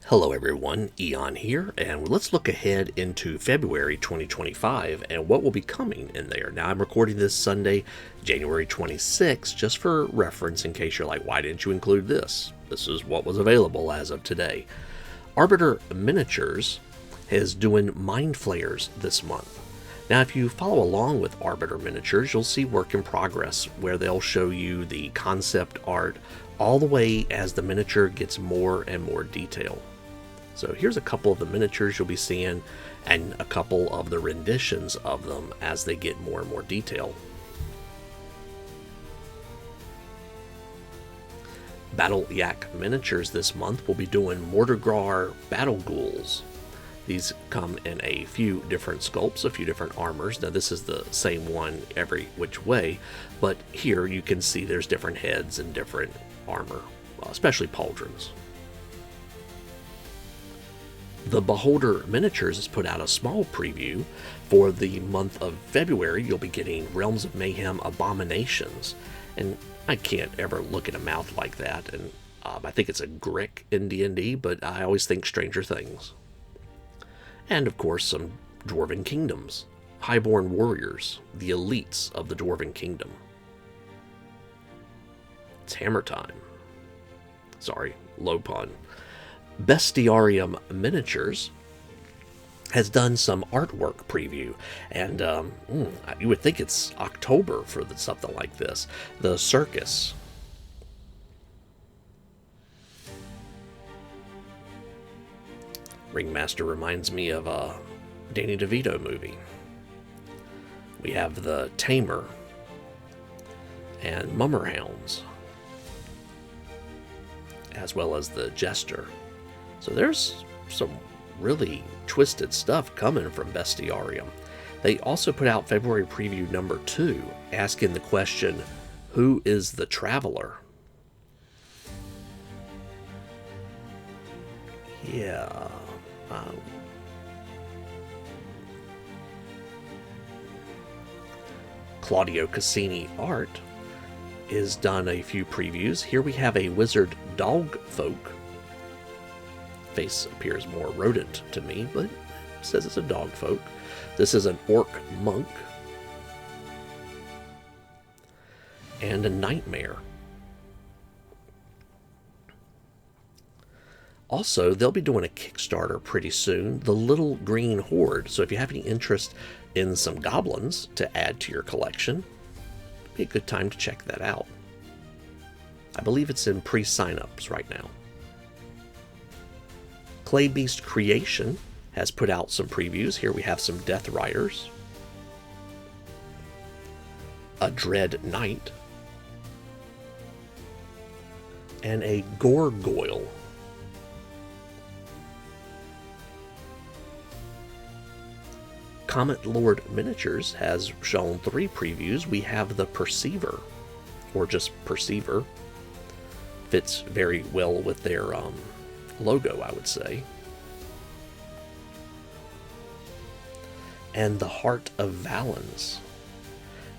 Hello everyone, Eon here, and let's look ahead into February 2025 and what will be coming in there. Now I'm recording this Sunday, January 26th, just for reference in case you're like, why didn't you include this? This is what was available as of today. Arbiter Miniatures is doing Mind Flayers this month. Now if you follow along with Arbiter Miniatures, you'll see work in progress where they'll show you the concept art all the way as the miniature gets more and more detail. So here's a couple of the miniatures you'll be seeing and a couple of the renditions of them as they get more and more detail. BattleYak Miniatures this month will be doing Mortargrar Battle Ghouls. These come in a few different sculpts, a few different armors. Now this is the same one every which way, but here you can see there's different heads and different armor, especially pauldrons. The Beholder Miniatures has put out a small preview for the month of February. You'll be getting Realms of Mayhem Abominations, and I can't ever look at a mouth like that, and I think it's a Grick in D&D, but I always think Stranger Things. And of course some Dwarven Kingdoms, Highborn Warriors, the elites of the Dwarven Kingdom. It's hammer time. Sorry, low pun. Bestiarum Miniatures has done some artwork preview, and you would think it's October for something like this. The Circus. Ringmaster reminds me of a Danny DeVito movie. We have the Tamer and Mummerhounds, as well as the Jester. So there's some really twisted stuff coming from Bestiarum. They also put out February preview number 2, asking the question, who is the Traveler? Yeah. Claudio Casini Art has done a few previews. Here we have a wizard dog folk. Face appears more rodent to me, but it says it's a dog folk. This is an orc monk and a nightmare. Also, they'll be doing a Kickstarter pretty soon, the Little Green Horde. So if you have any interest in some goblins to add to your collection, it'd be a good time to check that out. I believe it's in pre-signups right now. Clay Beast Creation has put out some previews. Here we have some Death Riders, a Dread Knight, and a Gorgoyle. Comet Lord Miniatures has shown 3 previews. We have the Perceiver, or just Perceiver. Fits very well with their logo, I would say. And the Heart of Valens.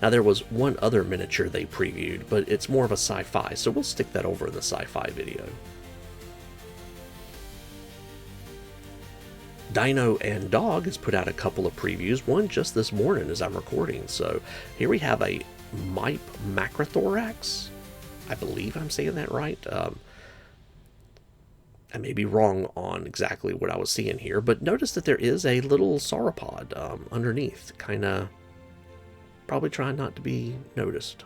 Now there was one other miniature they previewed, but it's more of a sci-fi, so we'll stick that over in the sci-fi video. Dino and Dog has put out a couple of previews, one just this morning as I'm recording. So here we have a Mipe Macrothorax. I believe I'm saying that right. I may be wrong on exactly what I was seeing here, but notice that there is a little sauropod underneath, kind of probably trying not to be noticed.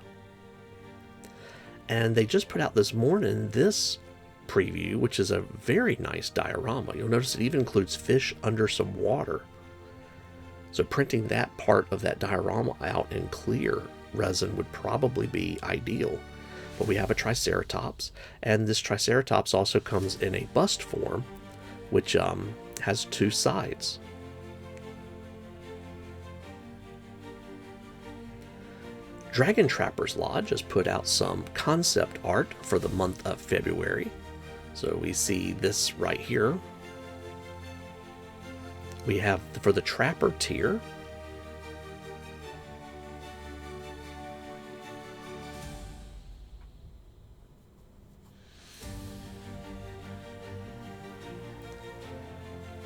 And they just put out this morning this preview, which is a very nice diorama. You'll notice it even includes fish under some water. So printing that part of that diorama out in clear resin would probably be ideal. But we have a Triceratops, and this Triceratops also comes in a bust form, which has 2 sides. Dragon Trappers Lodge has put out some concept art for the month of February. So we see this right here. We have for the Trapper tier,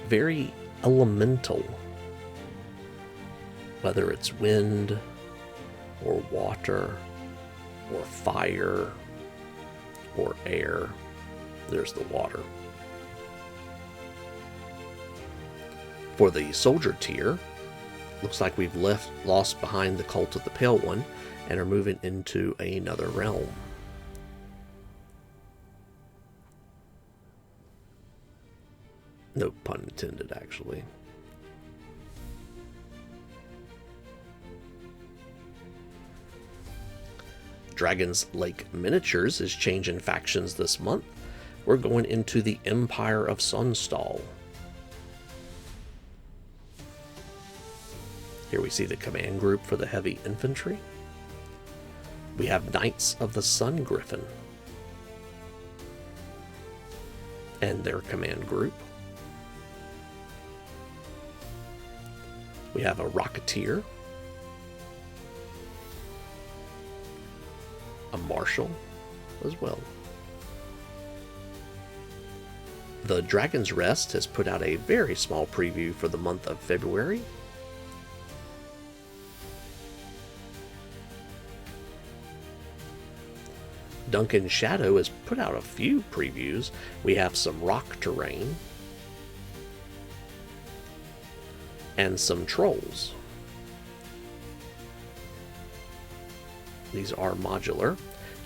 very elemental, whether it's wind or water or fire or air. There's the water. For the soldier tier, looks like we've lost behind the Cult of the Pale One and are moving into another realm. No pun intended, actually. Dragon's Lake Miniatures is changing factions this month. We're going into the Empire of Sunstall. Here we see the command group for the heavy infantry. We have Knights of the Sun Griffin and their command group. We have a Rocketeer, a Marshal as well. The Dragon's Rest has put out a very small preview for the month of February. Duncan Shadow has put out a few previews. We have some rock terrain and some trolls. These are modular.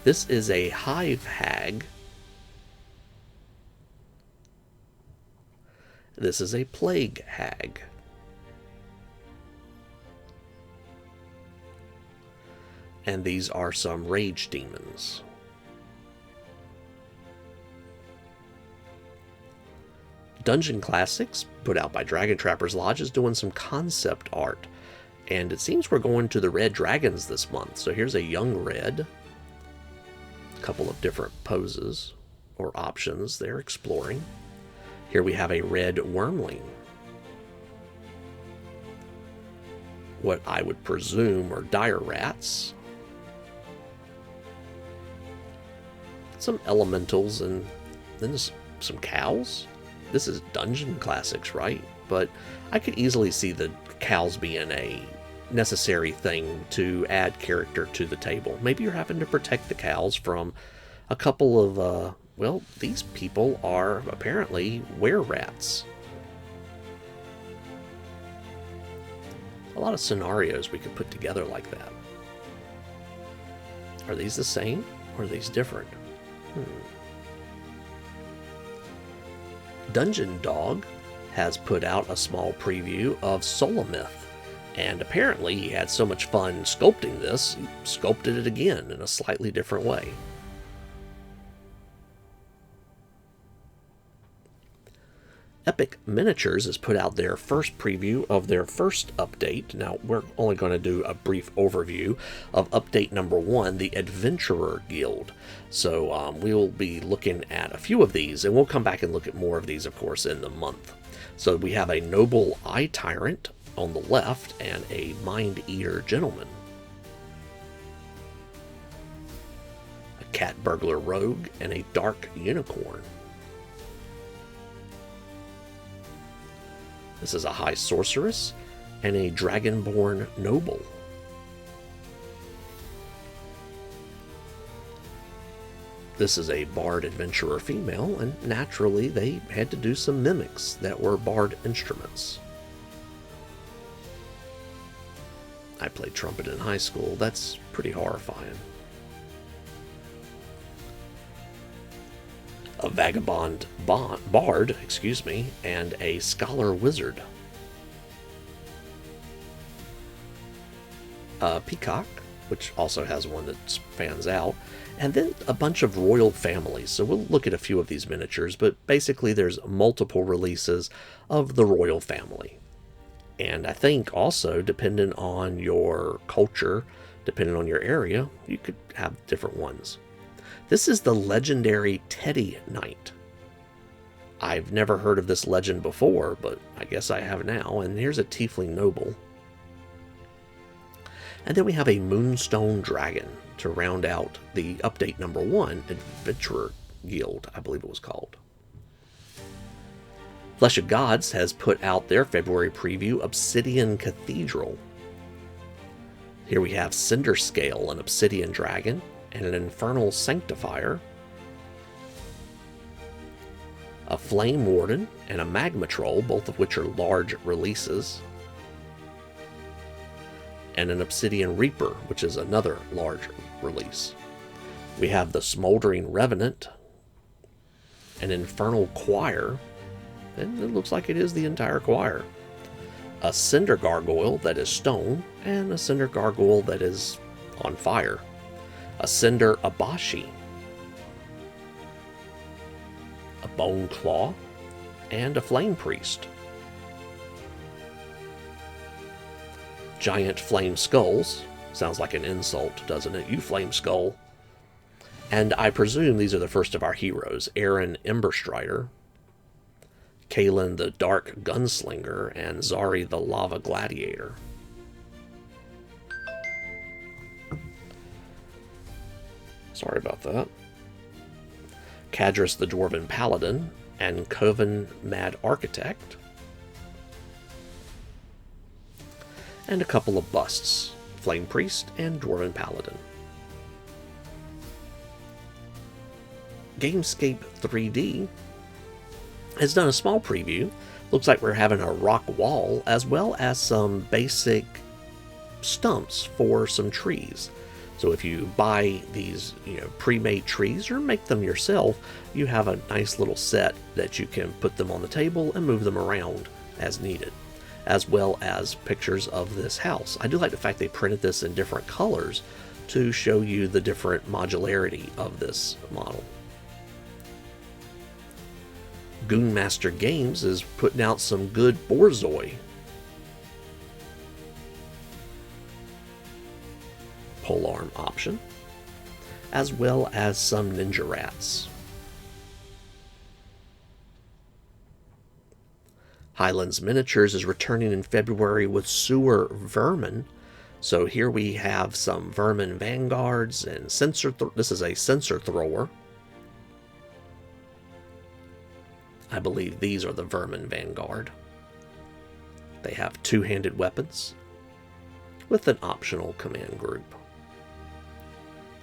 This is a Hive Hag. This is a Plague Hag. And these are some Rage Demons. Dungeon Classics, put out by Dragon Trappers Lodge, is doing some concept art. And it seems we're going to the Red Dragons this month. So here's a young red. A couple of different poses or options they're exploring. Here we have a red Wormling. What I would presume are dire rats. Some elementals and then some cows. This is Dungeon Classics, right? But I could easily see the cows being a necessary thing to add character to the table. Maybe you're having to protect the cows from a couple of, well, these people are apparently were-rats. A lot of scenarios we could put together like that. Are these the same or are these different? Dungeon Dog has put out a small preview of Solomyth, and apparently he had so much fun sculpting this, he sculpted it again in a slightly different way. Epic Miniatures has put out their first preview of their first update. Now, we're only going to do a brief overview of update number 1, the Adventurer Guild. So we'll be looking at a few of these, and we'll come back and look at more of these, of course, in the month. So we have a Noble Eye Tyrant on the left and a Mind Eater Gentleman. A Cat Burglar Rogue and a Dark Unicorn. This is a High Sorceress and a Dragonborn Noble. This is a Bard Adventurer female, and naturally they had to do some mimics that were Bard instruments. I played trumpet in high school. That's pretty horrifying. A Vagabond Bard, and a Scholar Wizard. A Peacock, which also has one that fans out, and then a bunch of royal families. So we'll look at a few of these miniatures, but basically there's multiple releases of the royal family. And I think also, depending on your culture, depending on your area, you could have different ones. This is the legendary Teddy Knight. I've never heard of this legend before, but I guess I have now. And here's a Tiefling Noble. And then we have a Moonstone Dragon to round out the update number 1, Adventurer Guild, I believe it was called. Flesh of Gods has put out their February preview, Obsidian Cathedral. Here we have Cinder Scale, an Obsidian Dragon, and an Infernal Sanctifier, a Flame Warden, and a Magma Troll, both of which are large releases, and an Obsidian Reaper, which is another large release. We have the Smoldering Revenant, an Infernal Choir, and it looks like it is the entire choir, a Cinder Gargoyle that is stone, and a Cinder Gargoyle that is on fire, a Cinder Abashi, a Bone Claw, and a Flame Priest. Giant Flame Skulls. Sounds like an insult, doesn't it? You Flame Skull. And I presume these are the first of our heroes. Aaron Emberstrider, Kalen the Dark Gunslinger, and Zari the Lava Gladiator. Sorry about that. Cadris the Dwarven Paladin, and Coven Mad Architect. And a couple of busts, Flame Priest and Dwarven Paladin. Gamescape 3D has done a small preview. Looks like we're having a rock wall, as well as some basic stumps for some trees. So if you buy these, pre-made trees or make them yourself, you have a nice little set that you can put them on the table and move them around as needed, as well as pictures of this house. I do like the fact they printed this in different colors to show you the different modularity of this model. Goonmaster Games is putting out some good Borzoi. Polearm option, as well as some Ninja Rats. Highlands Miniatures is returning in February with Sewer Vermin. So here we have some Vermin Vanguards and this is a sensor thrower. I believe these are the Vermin Vanguard. They have two-handed weapons with an optional command group.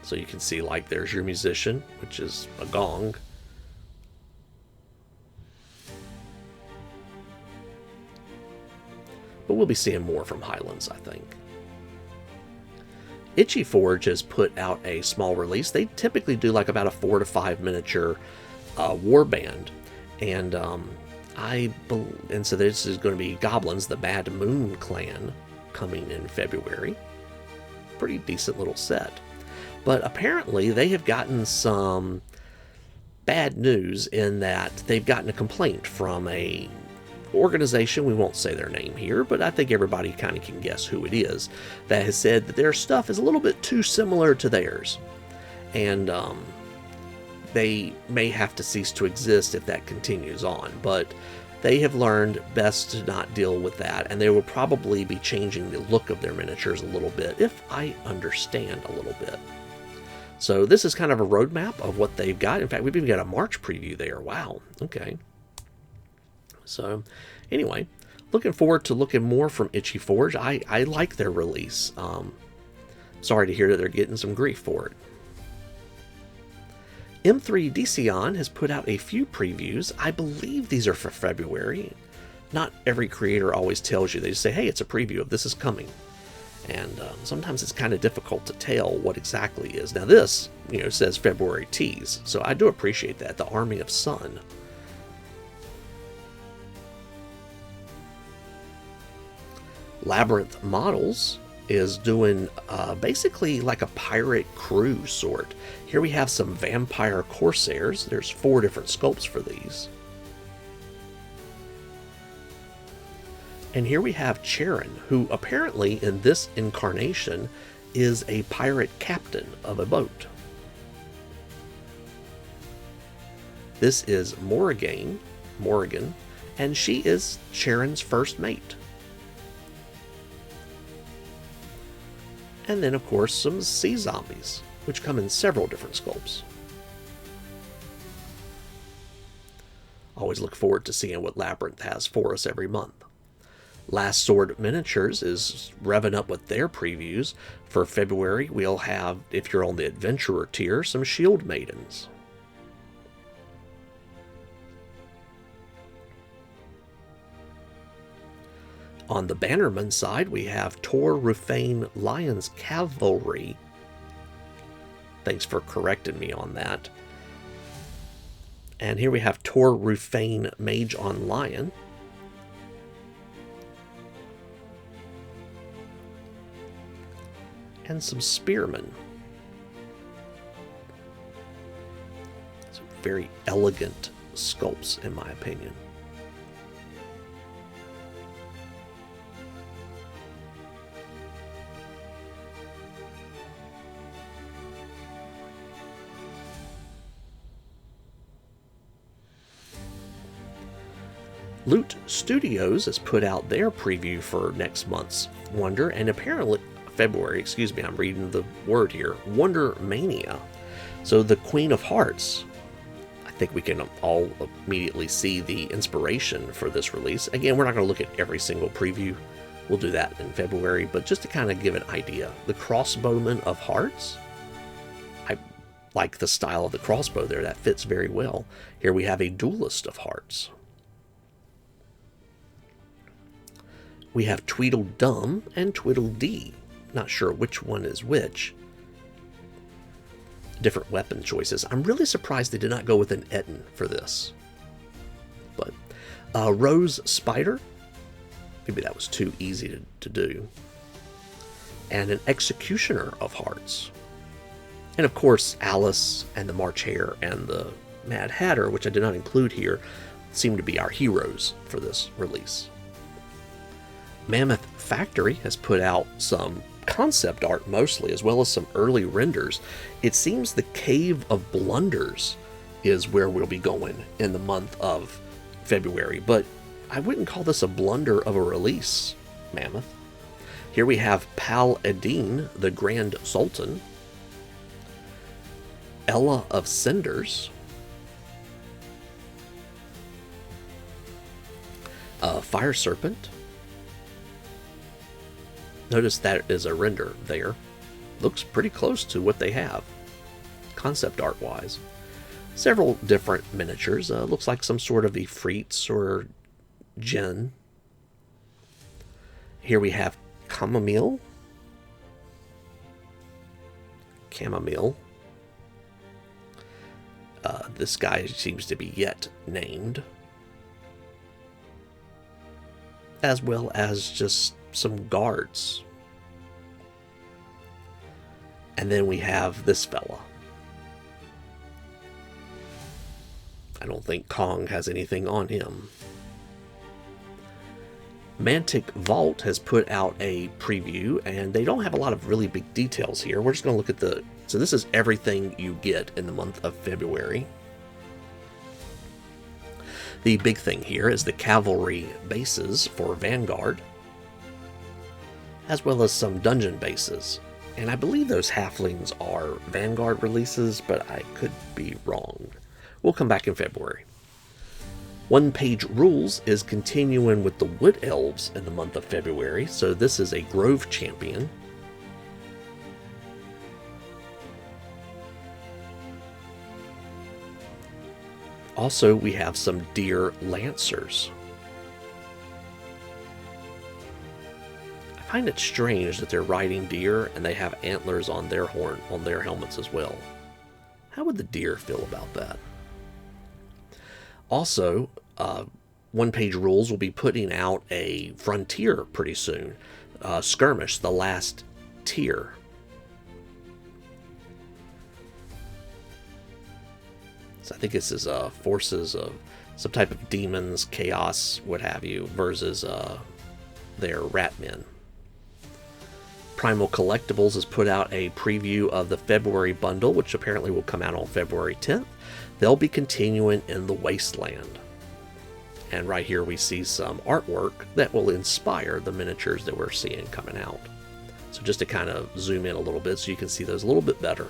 So you can see, like, there's your musician, which is a gong. But we'll be seeing more from Highlands, I think. Ichi Forge has put out a small release. They typically do like about a 4 to 5 miniature warband. And so this is going to be Goblins, the Bad Moon Clan, coming in February. Pretty decent little set. But apparently they have gotten some bad news in that they've gotten a complaint from a organization, we won't say their name here, but I think everybody kind of can guess who it is, that has said that their stuff is a little bit too similar to theirs. And they may have to cease to exist if that continues on, but they have learned best to not deal with that, and they will probably be changing the look of their miniatures a little bit, if I understand a little bit. So this is kind of a roadmap of what they've got. In fact, we've even got a March preview there. Wow, okay. So anyway, looking forward to looking more from Ichi Forge. I like their release. Sorry to hear that they're getting some grief for it. M3 Dicion has put out a few previews. I believe these are for February. Not every creator always tells you. They just say, hey, it's a preview of this is coming. And sometimes it's kind of difficult to tell what exactly is. Now this, says February tease. So I do appreciate that. The Army of Sun. Labyrinth Models is doing basically like a pirate crew sort. Here we have some Vampire Corsairs. There's 4 different sculpts for these. And here we have Charon, who apparently in this incarnation is a pirate captain of a boat. This is Morrigan, and she is Charon's first mate. And then, of course, some sea zombies, which come in several different sculpts. Always look forward to seeing what Labyrinth has for us every month. Last Sword Miniatures is revving up with their previews. For February, we'll have, if you're on the Adventurer tier, some Shield Maidens. On the Bannerman side, we have Tor Rufane Lions Cavalry. Thanks for correcting me on that. And here we have Tor Rufane Mage on Lion. And some Spearmen. Some very elegant sculpts, in my opinion. Loot Studios has put out their preview for next month's Wonder, and apparently February, excuse me, I'm reading the word here, Wonder Mania. So the Queen of Hearts, I think we can all immediately see the inspiration for this release. Again, we're not going to look at every single preview. We'll do that in February, but just to kind of give an idea, the Crossbowman of Hearts, I like the style of the crossbow there. That fits very well. Here we have a Duelist of Hearts. We have Tweedledum and Tweedledee. Not sure which one is which. Different weapon choices. I'm really surprised they did not go with an Etten for this. But Rose Spider. Maybe that was too easy to do. And an Executioner of Hearts. And of course, Alice and the March Hare and the Mad Hatter, which I did not include here, seem to be our heroes for this release. Mammoth Factory has put out some concept art mostly, as well as some early renders. It seems the Cave of Blunders is where we'll be going in the month of February, but I wouldn't call this a blunder of a release, Mammoth. Here we have Pal Adin, the Grand Sultan, Ella of Cinders, Fire Serpent. Notice that is a render there. Looks pretty close to what they have, concept art wise. Several different miniatures. Looks like some sort of Ifrits or Jinn. Here we have Chamomile. This guy seems to be yet named. As well as just some guards. And then we have this fella. I don't think Kong has anything on him. Mantic Vault has put out a preview, and they don't have a lot of really big details here. We're just going to look at the... So this is everything you get in the month of February. The big thing here is the cavalry bases for Vanguard, as well as some dungeon bases. And I believe those halflings are Vanguard releases, but I could be wrong. We'll come back in February. One Page Rules is continuing with the Wood Elves in the month of February, so this is a Grove Champion. Also, we have some Deer Lancers. I find it strange that they're riding deer and they have antlers on their horn, on their helmets as well. How would the deer feel about that? Also, One Page Rules will be putting out a Frontier pretty soon. Skirmish, the last tier. So I think this is forces of some type of demons, chaos, what have you, versus their Ratmen. Primal Collectibles has put out a preview of the February bundle, which apparently will come out on February 10th. They'll be continuing in the Wasteland. And right here we see some artwork that will inspire the miniatures that we're seeing coming out. So just to kind of zoom in a little bit so you can see those a little bit better.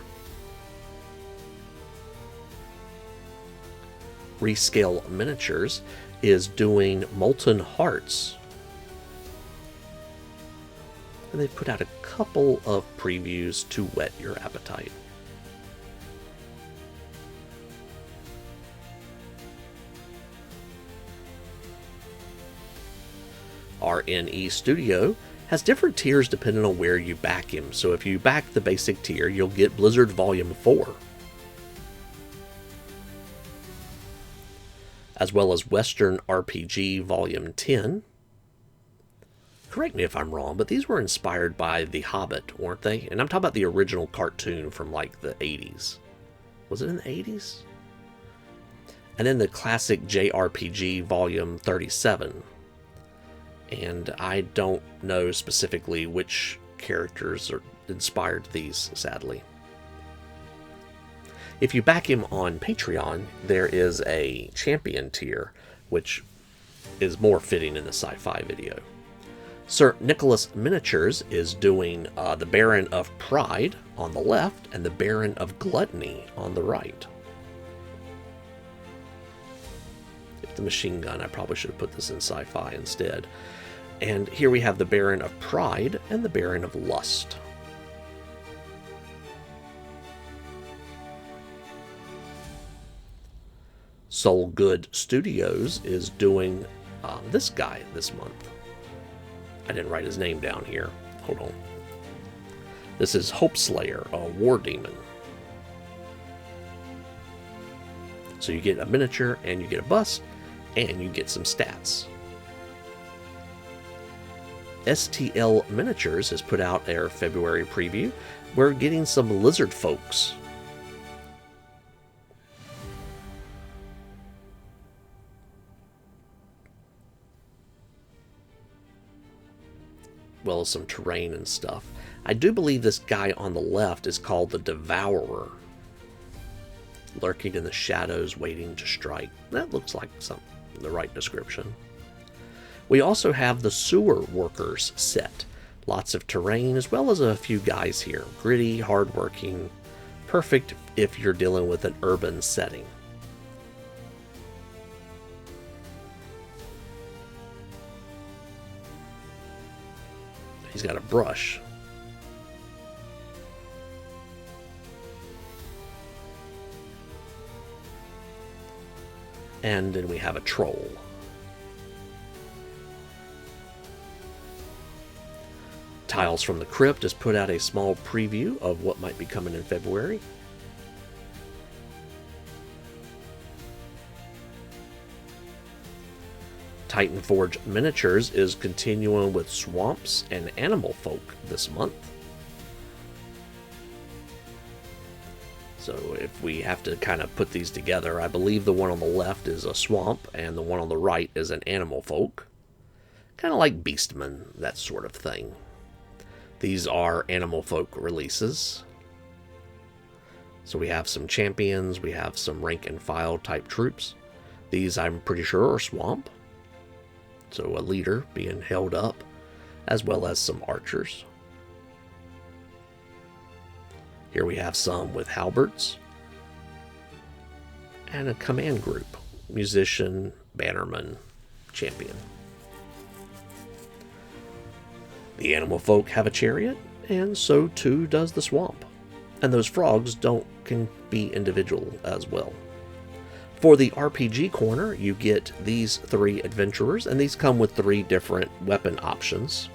Rescale Miniatures is doing Molten Hearts. And they've put out a couple of previews to whet your appetite. RNE Studio has different tiers depending on where you back him. So if you back the basic tier, you'll get Blizzard Volume 4. As well as Western RPG Volume 10. Correct me if I'm wrong, but these were inspired by The Hobbit, weren't they? And I'm talking about the original cartoon from like the 80s. Was it in the 80s? And then the classic JRPG Volume 37. And I don't know specifically which characters are inspired these, sadly. If you back him on Patreon, there is a champion tier, which is more fitting in the sci-fi video. Sir Nicholas Miniatures is doing the Baron of Pride on the left and the Baron of Gluttony on the right. If the machine gun, I probably should have put this in sci-fi instead. And here we have the Baron of Pride and the Baron of Lust. SolGood Studios is doing this guy this month. I didn't write his name down here. Hold on. This is Hopeslayer, a war demon. So you get a miniature, and you get a bust, and you get some stats. STL Miniatures has put out their February preview. We're getting some lizard folks. Well as some terrain and stuff. I do believe this guy on the left is called the Devourer. Lurking in the shadows, waiting to strike. That looks like the right description. We also have the Sewer Workers set. Lots of terrain as well as a few guys here. Gritty, hardworking, perfect if you're dealing with an urban setting. He's got a brush. And then we have a troll. Tiles from the Crypt has put out a small preview of what might be coming in February. Ichi Forge Miniatures is continuing with swamps and animal folk this month. So if we have to kind of put these together, I believe the one on the left is a swamp and the one on the right is an animal folk. Kind of like Beastmen, that sort of thing. These are animal folk releases. So we have some champions, we have some rank and file type troops. These I'm pretty sure are swamp. So a leader being held up, as well as some archers. Here we have some with halberds. And a command group. Musician, bannerman, champion. The animal folk have a chariot, and so too does the swamp. And those frogs can be individual as well. For the RPG corner, you get these 3 adventurers, and these come with 3 different weapon options.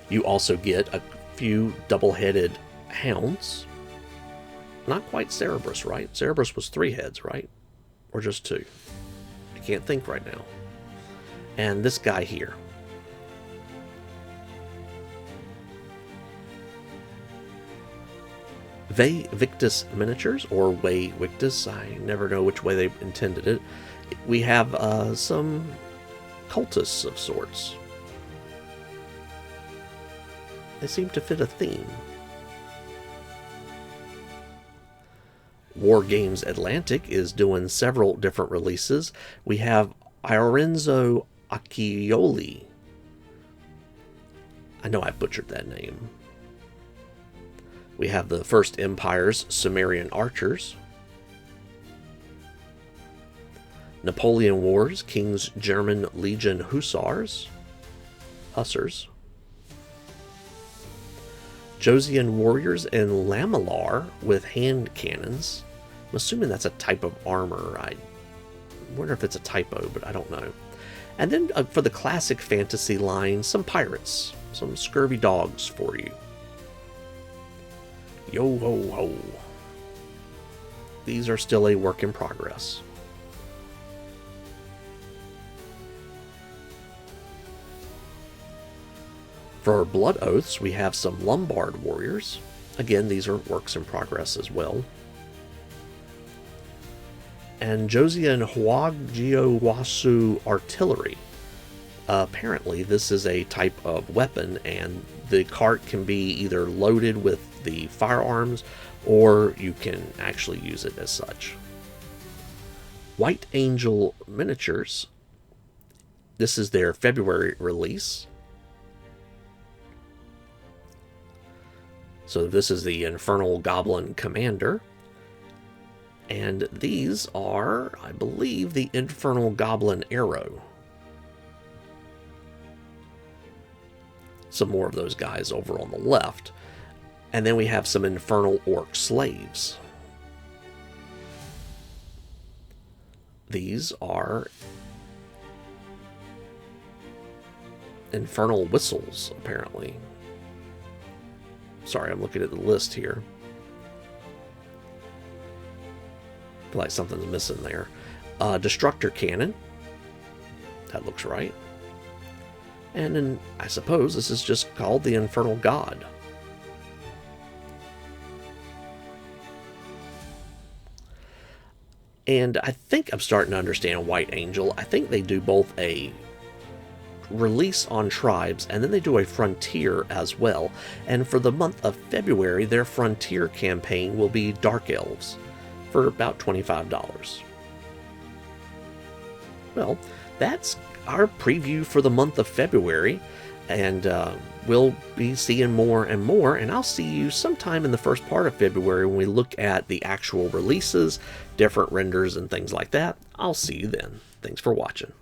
You also get a few double-headed hounds. Not quite Cerberus, right? Cerberus was 3 heads, right? Or just 2? I can't think right now. And this guy here. Vae Victis Miniatures, or Vae Victis, I never know which way they intended it. We have some cultists of sorts. They seem to fit a theme. Wargames Atlantic is doing several different releases. We have Iorenzo Accioli. I know I butchered that name. We have the First Empire's Sumerian Archers. Napoleon Wars, King's German Legion Hussars. Josian Warriors in Lamellar with hand cannons. I'm assuming that's a type of armor. I wonder if it's a typo, but I don't know. And then for the classic fantasy line, some pirates, some scurvy dogs for you. Yo ho ho. These are still a work in progress. For Blood Oaths, we have some Lombard Warriors. Again, these are works in progress as well. And Josian Huagiowasu Artillery. Apparently, this is a type of weapon, and the cart can be either loaded with the firearms, or you can actually use it as such. White Angel Miniatures. This is their February release. So this is the Infernal Goblin Commander. And these are, I believe, the Infernal Goblin Arrow. Some more of those guys over on the left. And then we have some Infernal Orc Slaves. These are Infernal Whistles, apparently. Sorry, I'm looking at the list here. Feel like something's missing there. Destructor Cannon. That looks right. And then I suppose this is just called the Infernal God. And I think I'm starting to understand White Angel. I think they do both a release on tribes, and then they do a frontier as well. And for the month of February, their frontier campaign will be Dark Elves for about $25. Well, that's our preview for the month of February, and we'll be seeing more and more, and I'll see you sometime in the first part of February when we look at the actual releases, different renders, and things like that. I'll see you then. Thanks for watching.